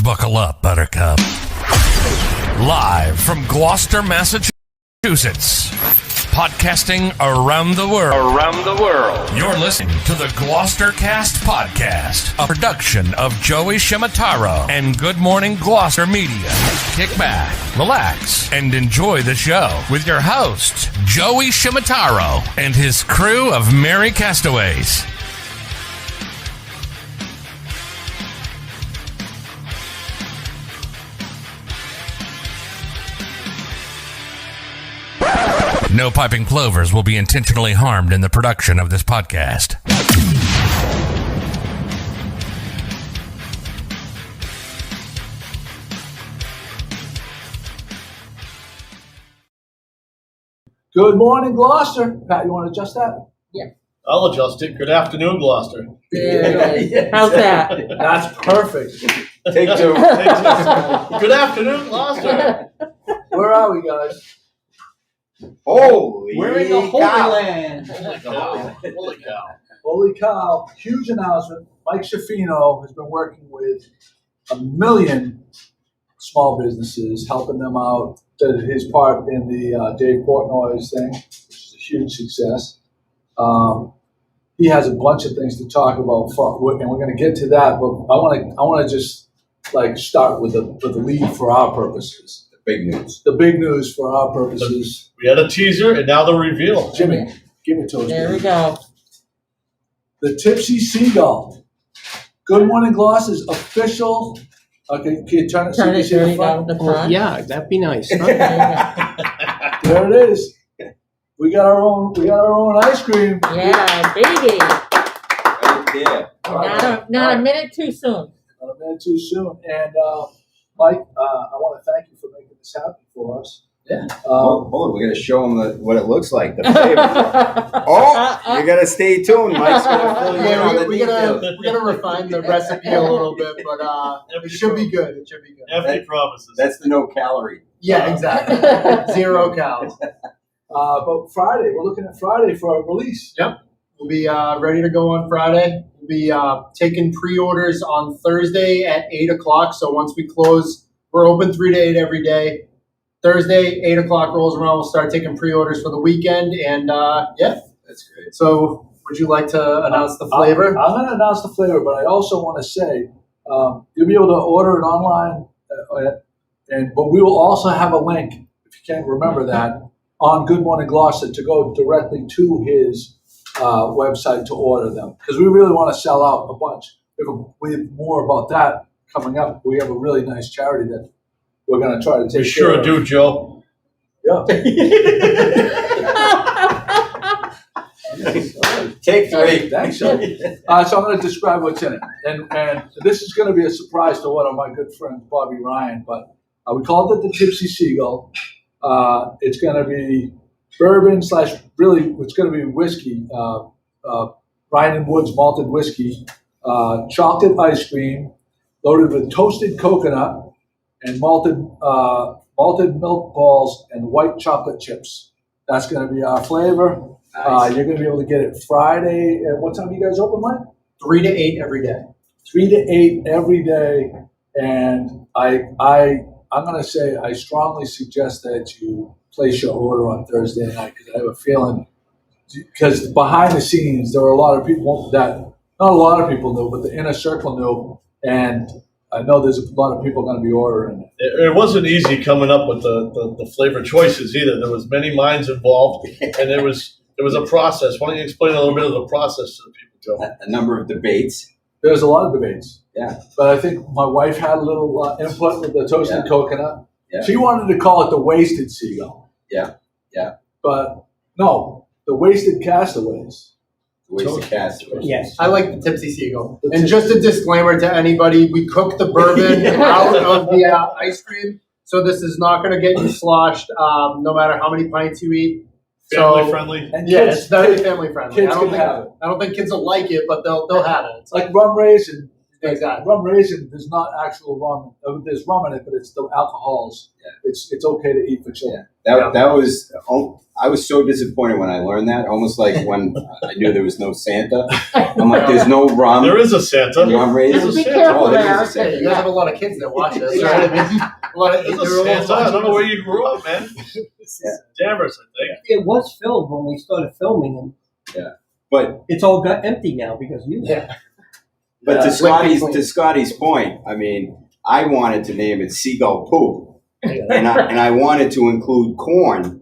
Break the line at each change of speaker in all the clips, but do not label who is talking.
Buckle up, Buttercup. Live from Gloucester, Massachusetts. Podcasting around the world. You're listening to the Gloucester Cast Podcast, a production of Joey Shimataro and Good Morning Gloucester Media. Kick back, relax, and enjoy the show with your host, Joey Shimataro, and his crew of merry castaways. No piping plovers will be intentionally harmed in the production of this podcast.
Good morning, Gloucester. Pat, you want to adjust that?
Yeah.
I'll adjust it. Good afternoon, Gloucester.
There it is. How's that?
That's perfect.
Take two.
Good afternoon, Gloucester.
Where are we, guys?
Holy
We're in the Holy
cow.
Land.
Holy cow. Holy cow.
Holy cow. Huge announcement. Mike Schaffino has been working with 1 million small businesses, helping them out. Did his part in the Dave Portnoy's thing, which is a huge success. He has a bunch of things to talk about, and we're going to get to that. But I want to just start with the lead for our purposes.
Big news.
The big news for our purposes.
We had a teaser and now the reveal.
Jimmy, give it to us.
There we
baby.
go.
The Tipsy Seagull. Good Morning Gloucester's official. Okay, can you turn it so you can see
There
the
you
front?
go. The front.
Yeah, that'd be nice. Huh?
There you go.
There it is. We got our own ice cream.
Yeah, baby.
Right there.
Not a minute too soon.
Not a minute too soon. And Mike, I want to thank you for making this happen for us.
Yeah. Hold on, we're gonna show them what it looks like. The flavor. You gotta stay tuned. Mike's gonna fill you in on the details.
We're gonna refine the recipe a little bit, but it should be good. It should be good.
Empty promises.
That's the no calorie.
Yeah, exactly. 0 cows.
But Friday, we're looking at Friday for a release.
Yep. We'll be ready to go on Friday. We'll be taking pre-orders on Thursday at 8 o'clock. So once we close, we're open 3 to 8 every day. Thursday, 8 o'clock rolls around. We'll start taking pre-orders for the weekend. And yeah.
That's great.
So would you like to announce the flavor?
I'm going to announce the flavor, but I also want to say you'll be able to order it online, but we will also have a link, if you can't remember that, on Good Morning Gloucester to go directly to his website to order them, because we really want to sell out a bunch. We have more about that coming up. We have a really nice charity that we're going to try to take
We sure
care of.
do, Joe.
Yeah.
Take 3.
Thanks, Joe. So I'm going to describe what's in it. And this is going to be a surprise to one of my good friends, Bobby Ryan, but we called it the Tipsy Seagull. It's going to be bourbon / really, it's going to be whiskey, Ryan & Woods malted whiskey, chocolate ice cream, loaded with toasted coconut and malted milk balls and white chocolate chips. That's going to be our flavor.
Nice.
You're going to be able to get it Friday. At what time do you guys open, Mike?
3 to 8 every day.
3 to 8 every day. And I'm going to say I strongly suggest that you place your order on Thursday night, because I have a feeling, because behind the scenes there were a lot of people that, not a lot of people knew, but the inner circle knew, and I know there's a lot of people going to be ordering it.
It wasn't easy coming up with the flavor choices either. There was many minds involved, and there was a process. Why don't you explain a little bit of the process to the people, Joe?
A number of debates.
There's a lot of debates.
Yeah.
But I think my wife had a little input with the toasted coconut.
Yeah.
She wanted to call it the Wasted Seagull.
Yeah. Yeah.
But no, the Wasted Castaways.
Waste of castaways.
Yes, I like the Tipsy Seagull.
The
And just a disclaimer to anybody, we cook the bourbon out of the ice cream, so this is not going to get you sloshed no matter how many pints you eat.
Family friendly.
And
Yeah,
kids,
it's very family friendly.
kids can have it.
I don't think kids will like it, but they'll have it.
It's like rum raisin.
Exactly.
Rum raisin, there's not actual rum. There's rum in it, but it's the alcohols.
Yeah.
It's okay to eat for children.
That was. I was so disappointed when I learned that. Almost like when I knew there was no Santa. I'm like, there's no rum.
There is a Santa.
Rum raisin.
There's a
Be
Santa.
careful
there
there.
is a Santa.
You guys have a lot of kids that watch this,
Yeah.
right? I mean, a lot of
There's a
8-year-olds
Santa. I don't know
watching
where you grew up, man. Danvers, I think.
It was filmed when we started filming, and
But
it's all got empty now because you.
Yeah.
But to
Clean.
Scotty's point, I mean, I wanted to name it Seagull Poop, and I wanted to include corn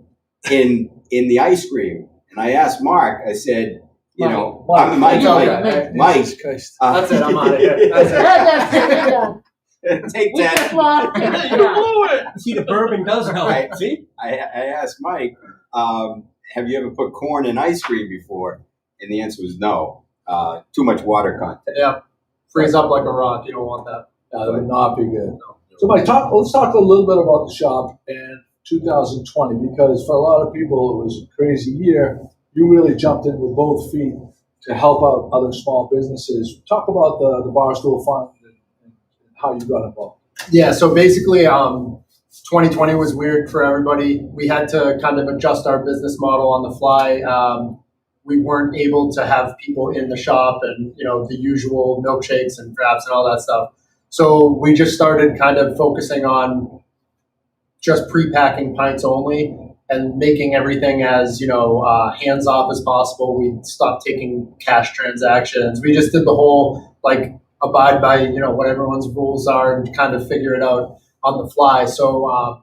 in the ice cream. And I asked Mark. I said, Mike.
Jesus Christ.
That's it. I'm out of here. That's it.
Take
We
that.
just lost
You
it.
blew it.
See, the bourbon does help.
I-
See?
I asked Mike, have you ever put corn in ice cream before? And the answer was no. Too much water content.
Yeah. Freeze up like a rock. You don't want that.
That would not be good. So, Mike, let's talk a little bit about the shop and 2020, because for a lot of people it was a crazy year. You really jumped in with both feet to help out other small businesses. Talk about the Barstool Fund and how you got involved.
Yeah, so basically, 2020 was weird for everybody. We had to kind of adjust our business model on the fly. We weren't able to have people in the shop and, the usual milkshakes and fraps and all that stuff. So we just started kind of focusing on just pre-packing pints only and making everything as, hands off as possible. We stopped taking cash transactions. We just did the whole, abide by, what everyone's rules are and kind of figure it out on the fly. So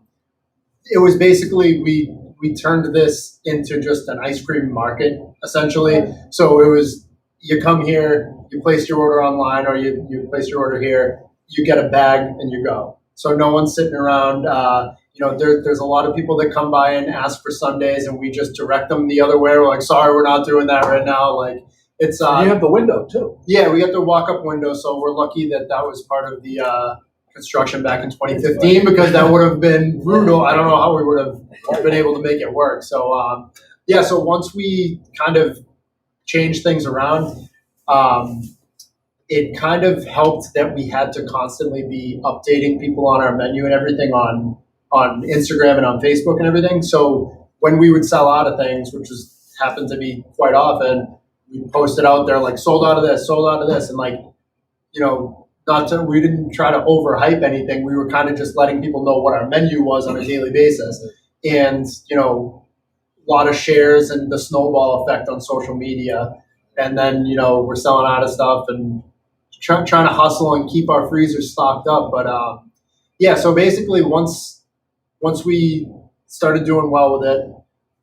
it was basically, we turned this into just an ice cream market, essentially. So it was, you come here, you place your order online, or you place your order here, you get a bag and you go. So no one's sitting around. There's a lot of people that come by and ask for Sundays, and we just direct them the other way. We're like, sorry, we're not doing that right now. It's
You have the window too.
yeah, we got the walk-up window, so we're lucky that was part of the construction back in 2015, because that would have been brutal. I don't know how we would have been able to make it work. So so once we kind of changed things around, it kind of helped that we had to constantly be updating people on our menu and everything on Instagram and on Facebook and everything. So when we would sell out of things, which happened to be quite often, we posted out there sold out of this, and we didn't try to overhype anything. We were kind of just letting people know what our menu was on a daily basis, and a lot of shares and the snowball effect on social media. And then we're selling out of stuff and trying to hustle and keep our freezers stocked up. But so basically once we started doing well with it,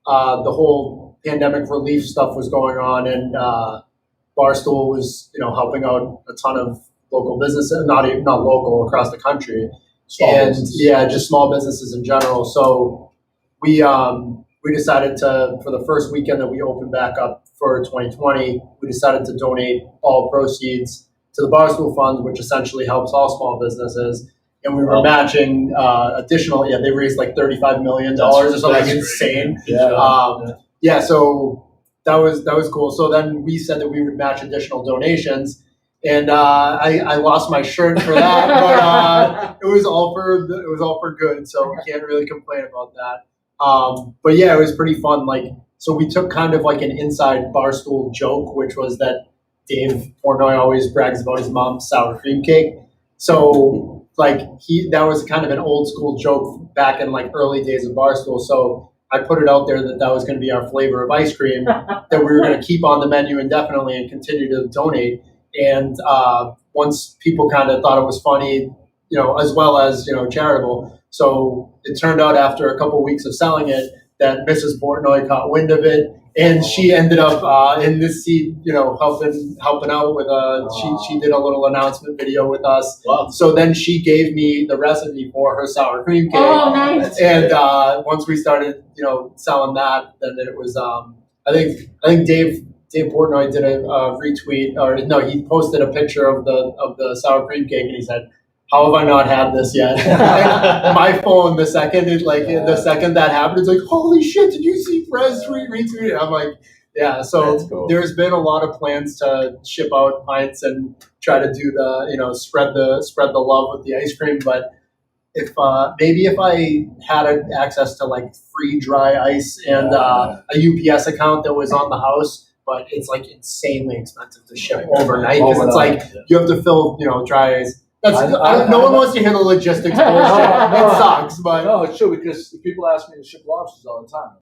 the whole pandemic relief stuff was going on, and Barstool was helping out a ton of local businesses, not local, across the country, just small businesses in general. So we decided to, for the first weekend that we opened back up for 2020, we decided to donate all proceeds to the Barstool Fund, which essentially helps all small businesses. And we were matching additional. Yeah, they raised $35 million or something insane. So that was cool. So then we said that we would match additional donations, and I lost my shirt for that, but it was all for good. So we can't really complain about that. But yeah, it was pretty fun. So we took kind of an inside Barstool joke, which was that Dave Portnoy always brags about his mom's sour cream cake. So that was kind of an old school joke back in early days of Barstool. So I put it out there that was going to be our flavor of ice cream that we were going to keep on the menu indefinitely and continue to donate. And once people kind of thought it was funny, as well as charitable. So it turned out after a couple of weeks of selling it that Mrs. Portnoy caught wind of it, and she ended up in this seat, helping out with she did a little announcement video with us.
Wow.
So then she gave me the recipe for her sour cream cake.
Oh, nice.
And once we started, selling that, then it was I think Dave Portnoy did a retweet, or no, he posted a picture of the sour cream cake, and he said, "How have I not had this yet?" My phone, the second that happened, it's holy shit, did you see Perez retweet it? I'm like, Yeah, so
That's cool.
there's been a lot of plans to ship out pints and try to do the, spread the love with the ice cream. But if maybe if I had access to like free dry ice and a UPS account that was on the house, but it's like insanely expensive to ship overnight because it's like you have to fill dry ice. No one wants to hear the logistics bullshit. It sucks, but
No, it's true because people ask me to ship lobsters all the time.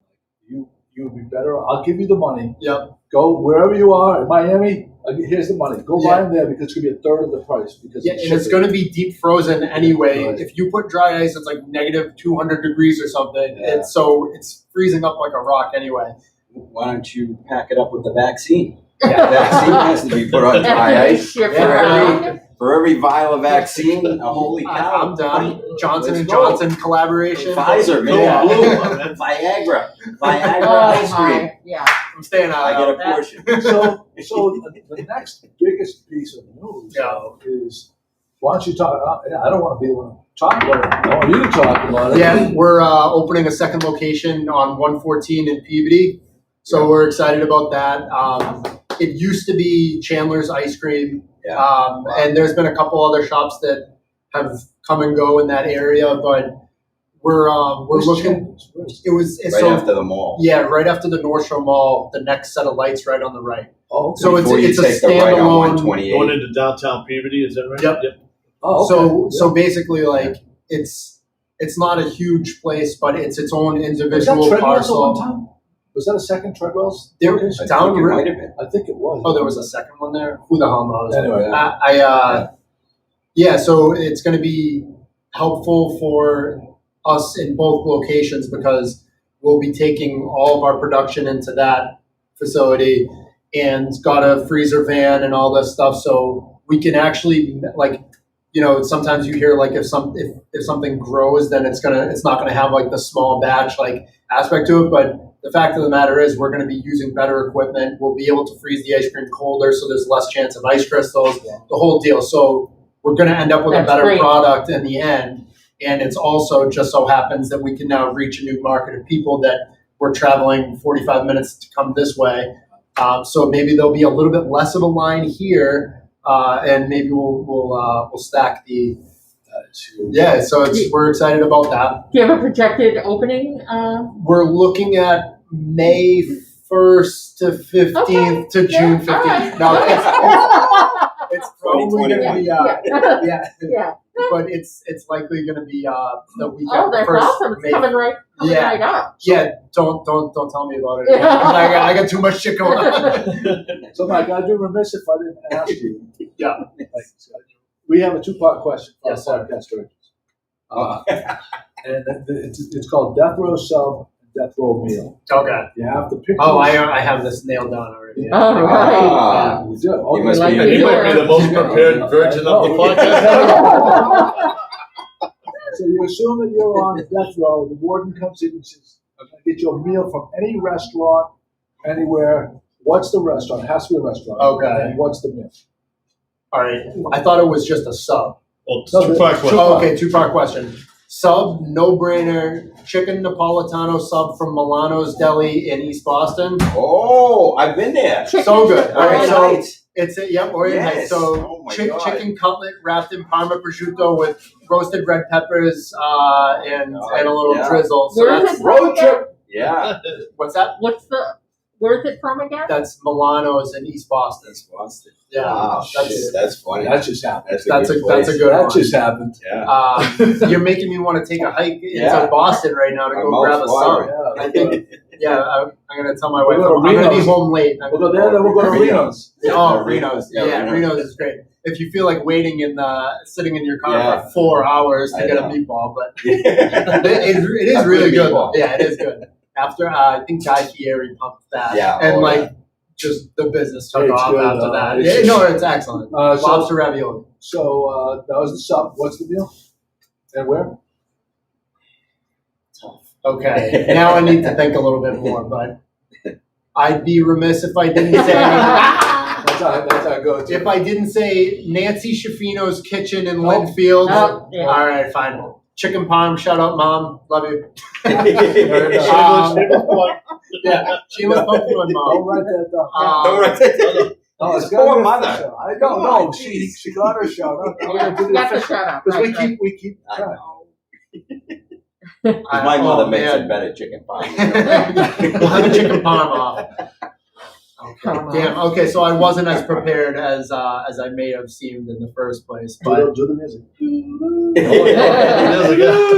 You would be better. I'll give you the money.
Yep.
Go wherever you are in Miami. Here's the money. Go buy them there because it's gonna be a third of the price. Because
and it's going to be deep frozen anyway. Right. If you put dry ice, it's like negative 200 degrees or something.
Yeah.
It's freezing up like a rock anyway.
Why don't you pack it up with the vaccine? Yeah, the vaccine has to be put on dry ice. For every vial of vaccine, holy cow!
I'm done. Johnson & Johnson collaboration.
Pfizer, man. Viagra ice cream.
Yeah.
I'm staying out.
I get a portion.
So the next biggest piece of news is, why don't you talk? I don't want to be the one to talk about it. I want you to talk about it.
Yeah, we're opening a second location on 114 in Peabody, so we're excited about that. It used to be Chandler's Ice Cream. And there's been a couple other shops that have come and go in that area, but we're looking. It's
right after the mall.
Yeah, right after the North Shore Mall. The next set of lights right on the right.
Oh, okay.
So it's a standalone.
Going into downtown Peabody, is that right?
Yep.
Oh, okay.
So basically, like it's not a huge place, but it's its own individual parcel.
Was that a second Treadwell's?
There,
down the road.
I think it was.
Oh, there was a second one there. Who the hell knows?
Anyway,
so it's going to be helpful for us in both locations because we'll be taking all of our production into that facility and got a freezer van and all this stuff, so we can actually sometimes you hear like if something grows, then it's not gonna have like the small batch like aspect to it, but the fact of the matter is we're going to be using better equipment. We'll be able to freeze the ice cream colder, so there's less chance of ice crystals, the whole deal. So we're going to end up with a better product in the end. And it's also just so happens that we can now reach a new market of people that we're traveling 45 minutes to come this way. So maybe there'll be a little bit less of a line here, and maybe we'll stack the. So we're excited about that.
Do you have a projected opening?
We're looking at May 1st to 15th to June 15th.
Right.
No, it's probably going to be but it's likely going to be the weekend.
Oh, that's awesome! It's coming right up.
Yeah, don't tell me about it. I got too much shit going on.
So, Mike, I'd be remiss if I didn't ask you.
Yeah.
We have a two-part question for
Yes,
our podcast directors. And it's called Death Row Sub and Death Row Meal.
Okay.
You have to pick.
I have this nailed down already.
Yeah.
All right.
You do. Okay.
You must
Like
be
it.
He might be the most prepared virgin of the podcast.
So you assume that you're on death row. The warden comes in and says, "I'm going to get you a meal from any restaurant, anywhere. What's the restaurant? It has to be a restaurant.
Okay.
And what's the meal?"
All right. I thought it was just a sub.
Well, two-part question.
Oh, okay, two-part question. Sub, no-brainer, chicken Napolitano sub from Milano's Deli in East Boston.
Oh, I've been there.
So good. All right, so
Nights.
it's Orient Heights.
Yes.
So
Oh my God.
chicken cutlet wrapped in Parma prosciutto with roasted red peppers and a little drizzle. So
Where is
that's
it from again?
Yeah.
what's that?
Where's it from again?
That's Milano's in East Boston.
East Boston.
Yeah,
Wow, that's funny.
That just happened.
that's a
good place.
good
That
one.
just happened.
Yeah.
You're making me want to take a hike
Yeah.
into Boston right now to
My
go
mouth's
grab a sub.
watering.
Yeah.
I think, I'm going to tell my wife
We'll go to
I'm going to be
Reno's.
home late.
We'll go there, then we'll go to Reno's.
Oh, Reno's. Yeah,
Reno's.
Reno's is great. If you feel like waiting sitting in your car
Yeah.
for 4 hours to
I
get a
know.
meatball, but
Yeah.
it is
A
really
good
good.
meatball.
Yeah, it is good. After, I think Guy Fieri pumped that.
Yeah,
And
oh, yeah.
just the business took
It's
off
good,
after that.
it's-
Yeah, no, it's excellent. Lobster ravioli.
So that was the sub. What's the meal? And where?
Okay, now I need to think a little bit more, but I'd be remiss if I didn't say
That's our go-to.
if I didn't say Nancy Schifino's Kitchen in Linfield.
Oh, yeah.
All right, fine. chicken parm. Shout out, Mom. Love you.
Shameless plug.
Yeah, shameless plug for my
Don't
mom.
write that down.
Don't write that down.
No,
His
it's gotta
poor
be a
mother.
show. I don't
Come
know.
on,
She
jeez.
got her show. No, we're gonna do
You
the
have to
official.
shut up.
Because
Right,
we keep
I
track.
know. 'Cause my mother makes
man.
a better chicken pie.
We'll have a chicken parm off.
Come on.
Damn. Okay, so I wasn't as prepared as I may have seemed in the first place. But
Do the music.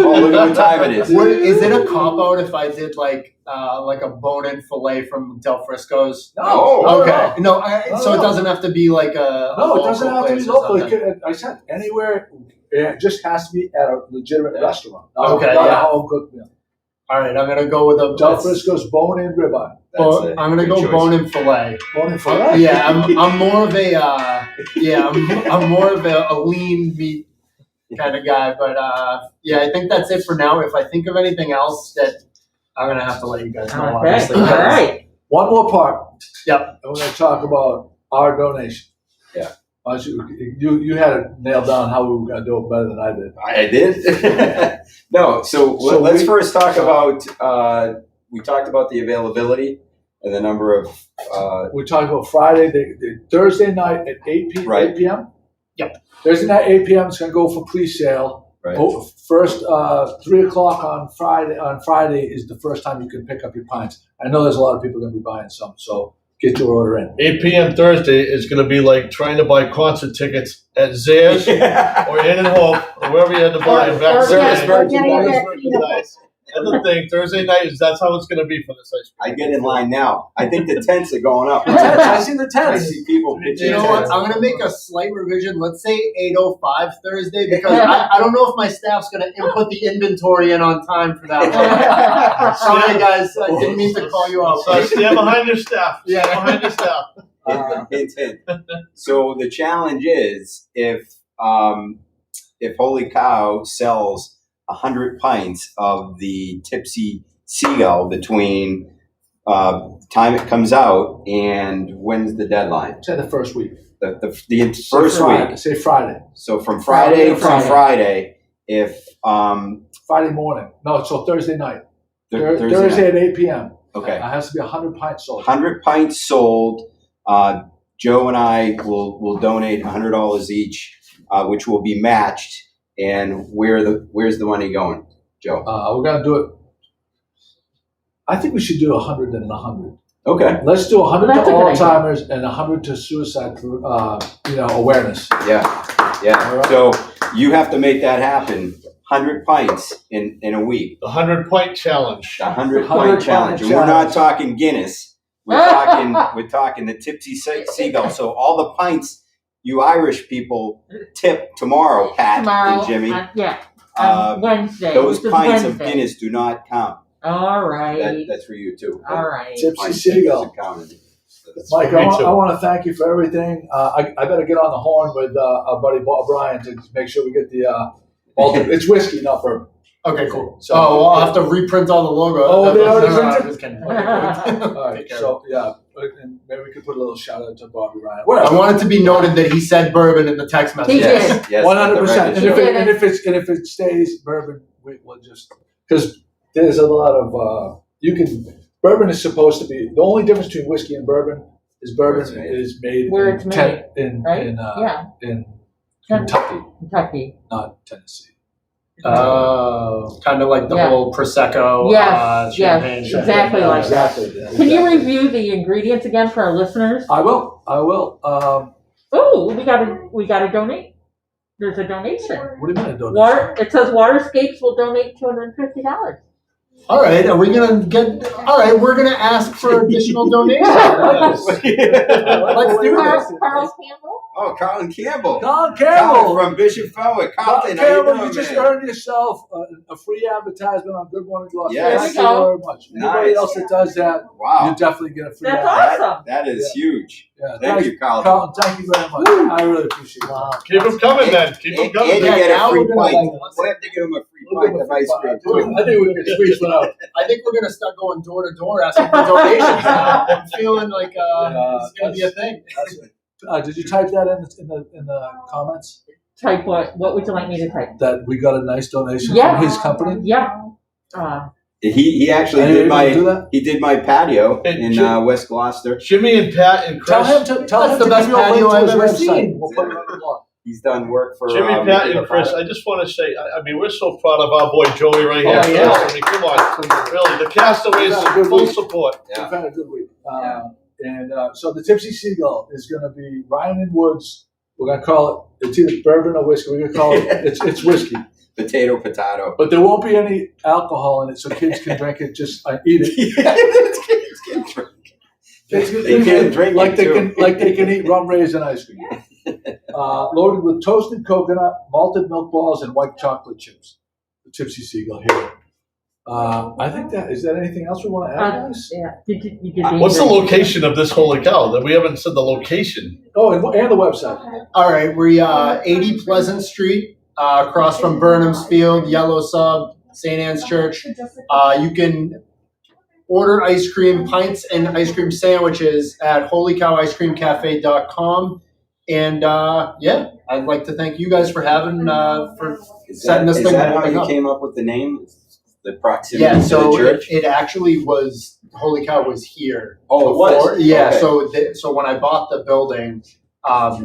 Oh, look what time it is.
is it a cop out if I did like a bone-in fillet from Del Frisco's?
No.
Okay. No, so it
No.
doesn't have to be like a
No,
a
it doesn't
local
have to be
place or
local. It
something.
could, I said anywhere. It just has to be at a legitimate restaurant. Not,
Okay,
not
yeah.
a home cooked meal.
All right, I'm gonna go with a
Del Frisco's bone-in ribeye.
I'm gonna
good
go
choice.
bone-in fillet.
Bone-in fillet.
Yeah, I'm more of a I'm more of a lean meat kind of guy. But yeah, I think that's it for now. If I think of anything else, that I'm gonna have to let you guys know.
Okay,
Obviously,
all right.
One more part.
Yep.
And we're going to talk about our donation.
Yeah.
Why don't you had it nailed down how we were going to do it better than I did.
I did. No, so let's first talk about. We talked about the availability and the number of.
We talked about Friday, the Thursday night at 8 p.m.
Right.
8 p.m.
Yep.
Thursday night 8 p.m. is going to go for pre-sale.
Right.
First 3 o'clock on Friday. On Friday is the first time you can pick up your pints. I know there's a lot of people going to be buying some, so get your order in.
8 p.m. Thursday is going to be like trying to buy concert tickets at Zayre's or In and Hope or wherever you had to buy them back
Or
Service
getting
merchandise.
it at
That's the thing. Thursday night that's how it's going to be for this ice cream.
I get in line now. I think the tents are going up.
I see the
I
tents.
see people pitching.
You know what?
tents.
I'm gonna make a slight revision. Let's say 8:05 Thursday because I don't know if my staff's gonna input the inventory in on time for that one. Sorry, guys. I didn't mean to call you out.
So stand behind your staff.
Yeah.
Stand behind your staff.
Hint, hint. So the challenge is if Holy Cow sells 100 pints of the Tipsy Seagull between time it comes out and when's the deadline?
Say the first week.
The
Say
first
Friday.
week.
Say Friday.
So from Friday
Friday.
to Friday, if
Friday morning. No, so Thursday night.
Thursday
Thursday
night.
at 8 p.m.
Okay.
It has to be 100 pints sold.
100 pints sold. Joe and I will donate $100 each, which will be matched. And where's the money going, Joe?
We're gonna do it. I think we should do 100 and 100.
Okay.
Let's do 100
That's
to
a good idea.
Alzheimer's and 100 to suicide, awareness.
Yeah.
All right.
So you have to make that happen. 100 pints in a week.
The 100-pint challenge.
The 100
100
pint challenge. And we're not talking Guinness. We're talking the Tipsy Seagull. So all the pints you Irish people tip tomorrow, Pat
Tomorrow,
and Jimmy.
Wednesday.
Those
which is
pints of
Wednesday.
Guinness do not count.
All right.
That's for you too.
All right.
Tipsy
Pints
Seagull.
doesn't count. That's-
Mike,
Me
I
too.
want to thank you for everything. I better get on the horn with our buddy Bob Bryan to make sure we get the it's whiskey, not bourbon.
Okay, cool.
So-
So I'll have to reprint all the logo.
Oh, they already
No,
printed?
I'm just kidding. Okay, cool.
All right,
Take care.
so yeah, and maybe we could put a little shout out to Bobby Ryan.
I
Whatever.
want it to be noted that he said bourbon in the text message.
He did.
Yes, yes.
100%.
let the record show.
And if it stays bourbon, we'll just because there's a lot of bourbon is supposed to be the only difference between whiskey and bourbon is bourbon
Where it's made.
is made
Where
in
it's made,
in
right?
in,
Yeah.
in Kentucky,
Kentucky.
not Tennessee.
Kind of like the
Yeah.
whole Prosecco,
Yes,
champagne.
yes, exactly like that.
Exactly.
Can you review the ingredients again for our listeners?
I will.
Oh, we got to donate. There's a donation.
What do you mean I don't?
It says Waterscapes will donate $250.
All right, are we gonna get? All right, we're gonna ask for additional donations. Let's do this.
Carl Campbell.
Oh, Carlin Campbell.
Colin
Carlin
Campbell.
from Bishop Fenwick.
Colin
Carlton, how you
Campbell,
doing,
you just
man?
earned yourself a free advertisement on Good Morning Gloucester.
Yes.
Thank
There
you
we go.
very much. Anybody
Nice.
else that does that, you
Wow.
definitely get a free
That's
advertisement.
awesome.
That is huge.
Yeah,
Thank you, Carlton.
Carlton, thank you very much. I really appreciate it.
Keep them coming, then. Keep them
And
coming.
you
Yeah,
get a
now
free
we're gonna,
pint.
like,
We'll have to give him a free
We'll give
pint
him
of ice
a
cream.
free pint. I think we could squeeze one out.
I think we're gonna start going door to door asking for donations now. I'm feeling like it's gonna be a thing.
Did you type that in the comments?
Type what? What would you like me to type?
That we got a nice donation
Yeah.
from his company.
Yeah.
He actually
Are you
did
able to do that?
he did my patio
And
in
Jim-
West Gloucester.
Jimmy and Pat and Chris.
Tell him to
That's the best
give you a link
patio
to
I've
his
ever
website.
seen.
We'll put it on the blog.
He's done work for
Jimmy, Pat,
Mickey
and Chris,
Papaya.
I just want to say, I mean, we're so proud of our boy Joey right here.
Oh, yeah.
I mean, come on, really, the castaways
We've had a good
full
week.
support.
Yeah.
We've had a good week.
Yeah.
And so the Tipsy Seagull is going to be Ryan and Woods. We're going to call it, it's either bourbon or whiskey. We're going to call it, it's whiskey.
Potato.
But there won't be any alcohol in it, so kids can drink it, just eat it. Kids
They can drink
like
it,
they
too.
they can eat rum raisin ice cream. Loaded with toasted coconut, malted milk balls, and white chocolate chips. The Tipsy Seagull here. I think is that anything else we want to add, guys?
Yeah. You did
What's the location of this holy cow? That we haven't said the location.
Oh, and the website.
All right, we're 80 Pleasant Street, across from Burnham's Field, Yellow Sub, St. Anne's Church. You can order ice cream, pints, and ice cream sandwiches at holycowicecreamcafe.com. And yeah, I'd like to thank you guys for having setting this
Is
thing
that how you
up.
came up with the name? The proximity
Yeah,
to
so
the church?
it actually was Holy Cow was here.
Oh, it was?
Yeah,
Okay.
so when I bought the building, I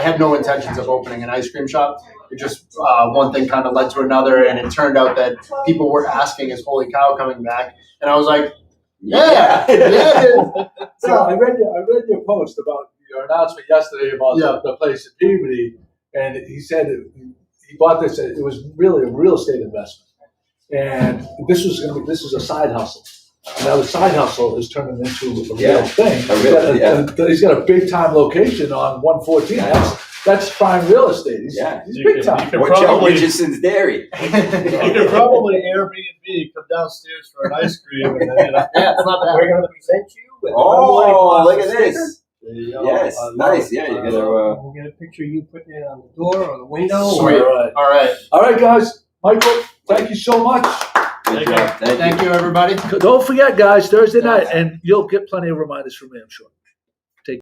had no intentions of opening an ice cream shop. It just one thing kind of led to another, and it turned out that people were asking, "Is Holy Cow coming back?" And I was like, "Yeah, yeah."
So I read your post about your announcement yesterday about the place in Peabody, and he said he bought this. It was really a real estate investment, and this is a side hustle. Now the side hustle is turning into a real thing. He's got a big time location on 114. That's prime real estate. He's big time.
Watch out, Richardson's Dairy.
You could probably Airbnb, come downstairs for an ice cream, and then
Yeah, it's not bad.
We're going to present you with
Oh, look at this.
There you go.
Yes, nice. Yeah, you got to.
We'll get a picture of you putting it on the door or the window.
Sweet. All right.
Guys. Michael, thank you so much.
Good job.
Thank you, everybody.
Don't forget, guys, Thursday night, and you'll get plenty of reminders from me, I'm sure.